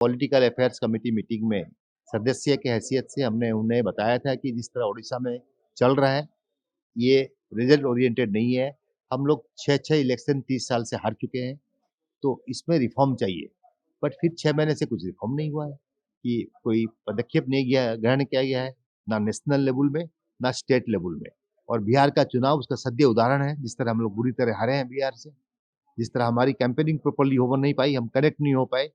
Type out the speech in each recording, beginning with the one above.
Political affairs committee meeting में सदस्य की हैसियत से हमने उन्हें बताया था कि जिस तरह उड़ीसा में चल रहा है, ये रिजल्ट ओरिएंटेड नहीं है। हम लोग 6-6 इलेक्शन 30 साल से हार चुके हैं, तो इसमें रिफ़ॉर्म चाहिए। बट फिर 6 महीने से कुछ रिफ़ॉर्म नहीं हुआ है कि कोई पदक्षेप नहीं ग्रहण किया गया है, ना नेशनल लेवल में, ना स्टेट लेवल में। और बिहार का चुनाव उसका सद्य उदाहरण है, जिस तरह हम लोग बुरी तरह हारे हैं बिहार से, जिस तरह हमारी कैंपेनिंग प्रॉपर्ली हो नहीं पाई, हम कनेक्ट नहीं हो पाए।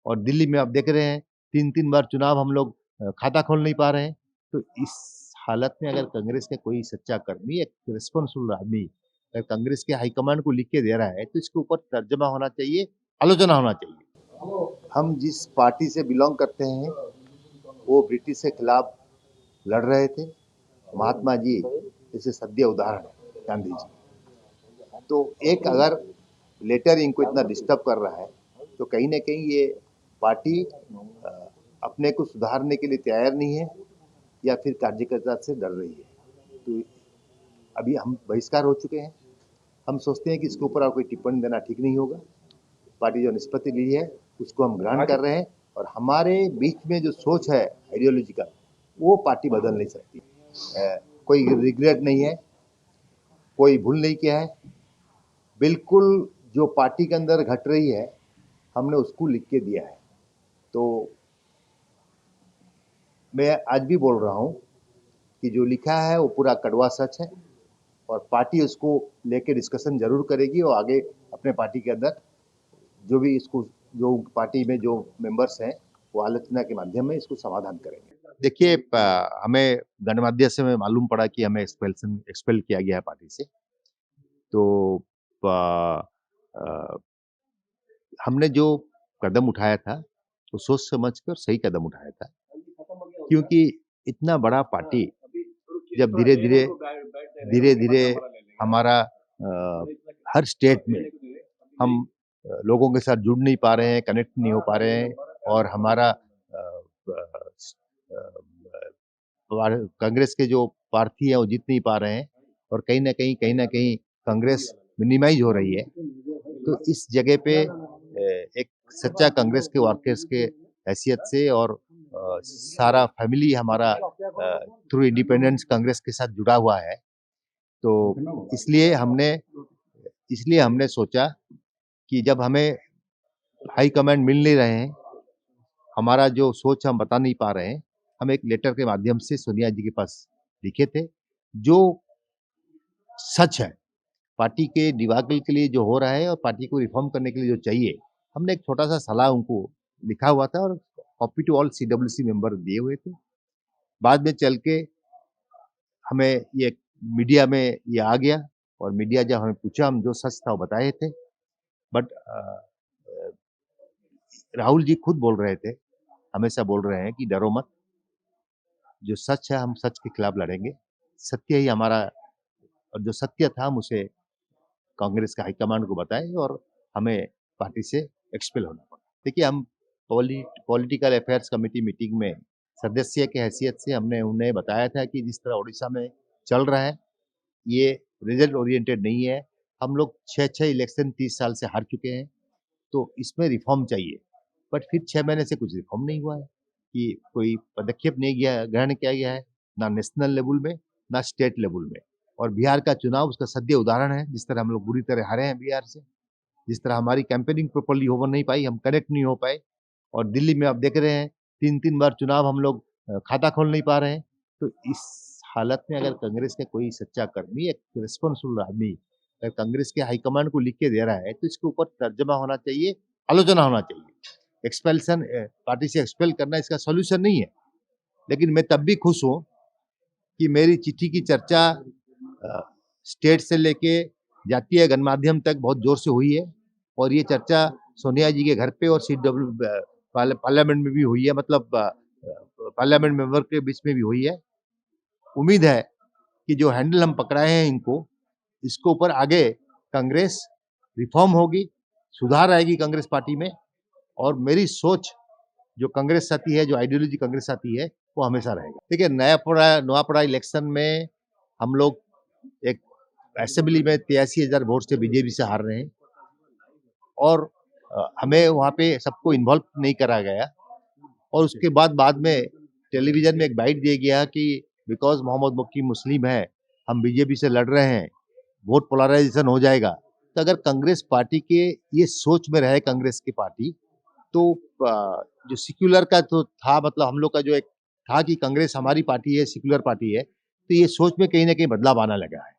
और दिल्ली में आप देख रहे हैं 3-3 बार चुनाव हम लोग खाता खोल नहीं पा रहे हैं। तो इस हालत में अगर कांग्रेस का कोई सच्चा कर्मी, एक रिस्पॉन्सिबल आदमी अगर कांग्रेस के हाईकमांड को लिख के दे रहा है, तो इसके ऊपर तर्जमा होना चाहिए, आलोचना होना चाहिए। हम जिस पार्टी से बिलॉन्ग करते हैं, वो ब्रिटिश के खिलाफ लड़ रहे थे। महात्मा जी इसे सद्य उदाहरण है, गांधी जी। तो एक अगर लेटर इनको इतना डिस्टर्ब कर रहा है, तो कहीं न कहीं ये पार्टी अपने को सुधारने के लिए तैयार नहीं है या फिर कार्यकर्ता से डर रही है। तो अभी हम बहिष्कार हो चुके हैं। हम सोचते हैं कि इसके ऊपर और कोई टिप्पणी देना ठीक नहीं होगा। पार्टी जो निष्पत्ति ली है, उसको हम ग्रहण कर रहे हैं और हमारे बीच में जो सोच है आइडियोलॉजिकल, वो पार्टी बदल नहीं सकती। कोई रिग्रेट नहीं है, कोई भूल नहीं किया है। बिल्कुल जो पार्टी के अंदर घट रही है, हमने उसको लिख के दिया है। तो मैं आज भी बोल रहा हूँ कि जो लिखा है वो पूरा कड़वा सच है और पार्टी उसको लेके डिस्कशन जरूर करेगी और आगे अपने पार्टी के अंदर जो भी इसको जो पार्टी में जो मेंबर्स हैं वो आलोचना के माध्यम में इसको समाधान करेंगे। देखिए हमें गणमाध्य से में मालूम पड़ा कि हमें एक्सपेल किया गया है पार्टी से। तो हमने जो कदम उठाया था वो सोच समझ कर सही कदम उठाया था, क्योंकि इतना बड़ा पार्टी जब धीरे-धीरे हमारा हर स्टेट में हम लोगों के साथ जुड़ नहीं पा रहे हैं, कनेक्ट नहीं हो पा रहे हैं और हमारा कांग्रेस के जो प्रार्थी हैं वो जीत नहीं पा रहे हैं और कहीं न कहीं कांग्रेस मिनिमाइज़ हो रही है। तो इस जगह पे एक सच्चा कांग्रेस के वर्कर्स के हैसियत से और सारा फैमिली हमारा थ्रू इंडिपेंडेंस कांग्रेस के साथ जुड़ा हुआ है। तो इसलिए हमने सोचा कि जब हमें हाई कमांड मिल नहीं रहे हैं, हमारा जो सोच हम बता नहीं पा रहे हैं, हम एक लेटर के माध्यम से सोनिया जी के पास लिखे थे, जो सच है। पार्टी के डिवाइड के लिए जो हो रहा है और पार्टी को रिफॉर्म करने के लिए जो चाहिए, हमने एक छोटा-सा सलाह उनको लिखा हुआ था और copy to all CWC member दिए हुए थे। बाद में चल के हमें ये मीडिया में ये आ गया और मीडिया जब हमें पूछा, हम जो सच था वो बताए थे। बट राहुल जी खुद बोल रहे थे, हमेशा बोल रहे हैं कि डरो मत, जो सच है हम सच के खिलाफ लड़ेंगे। सत्य ही हमारा और जो सत्य था हम उसे कांग्रेस के हाईकमांड को बताए और हमें पार्टी से एक्सपेल होना पड़ा। देखिए हम पॉलिटिकल अफेयर्स कमेटी मीटिंग में सदस्य की हैसियत से हमने उन्हें बताया था कि जिस तरह उड़ीसा में चल रहा है, ये रिजल्ट ओरिएंटेड नहीं है। हम लोग 6-6 इलेक्शन 30 साल से हार चुके हैं, तो इसमें रिफ़ॉर्म चाहिए। बट फिर 6 महीने से कुछ रिफ़ॉर्म नहीं हुआ है कि कोई पदक्षेप नहीं ग्रहण किया गया है, ना नेशनल लेवल में, ना स्टेट लेवल में। और बिहार का चुनाव उसका सद्य उदाहरण है, जिस तरह हम लोग बुरी तरह हारे हैं बिहार से, जिस तरह हमारी कैंपेनिंग प्रॉपर्ली हो नहीं पाई, हम कनेक्ट नहीं हो पाए। और दिल्ली में आप देख रहे हैं 3-3 बार चुनाव हम लोग खाता खोल नहीं पा रहे हैं। तो इस हालत में अगर कांग्रेस का कोई सच्चा कर्मी, एक रिस्पॉन्सिबल आदमी अगर कांग्रेस के हाईकमांड को लिख के दे रहा है, तो इसके ऊपर तर्जमा होना चाहिए, आलोचना होना चाहिए। एक्सपेल्शन पार्टी से एक्सपेल करना इसका सॉल्यूशन नहीं है। लेकिन मैं तब भी खुश हूँ कि मेरी चिट्ठी की चर्चा स्टेट से लेके जातीय गणमाध्यम तक बहुत जोर से हुई है और ये चर्चा सोनिया जी के घर पे और पार्लियामेंट में भी हुई है, मतलब पार्लियामेंट मेंबर के बीच में भी हुई है। उम्मीद है कि जो हैंडल हम पकड़ाए हैं इनको, इसके ऊपर आगे कांग्रेस रिफॉर्म होगी, सुधार आएगी कांग्रेस पार्टी में और मेरी सोच जो कांग्रेस साथी है, जो आइडियोलॉजी कांग्रेस साथी है, वो हमेशा रहेगा। देखिए नवापड़ा इलेक्शन में हम लोग एक असेंबली में 83,000 वोट से बीजेपी से हार रहे हैं और हमें वहाँ पे सबको इन्वॉल्व नहीं करा गया और उसके बाद में टेलीविज़न में एक बाइट दिया गया कि बिकॉज़ मोहम्मद मक्की मुस्लिम है, हम बीजेपी से लड़ रहे हैं, वोट पोलराइज़ेशन हो जाएगा। तो अगर कांग्रेस पार्टी के ये सोच में रहे कांग्रेस की पार्टी, तो जो सेक्युलर का तो था मतलब हम लोग का जो एक था कि कांग्रेस हमारी पार्टी है, सेक्युलर पार्टी है, तो ये सोच में कहीं न कहीं बदलाव आना लगा है।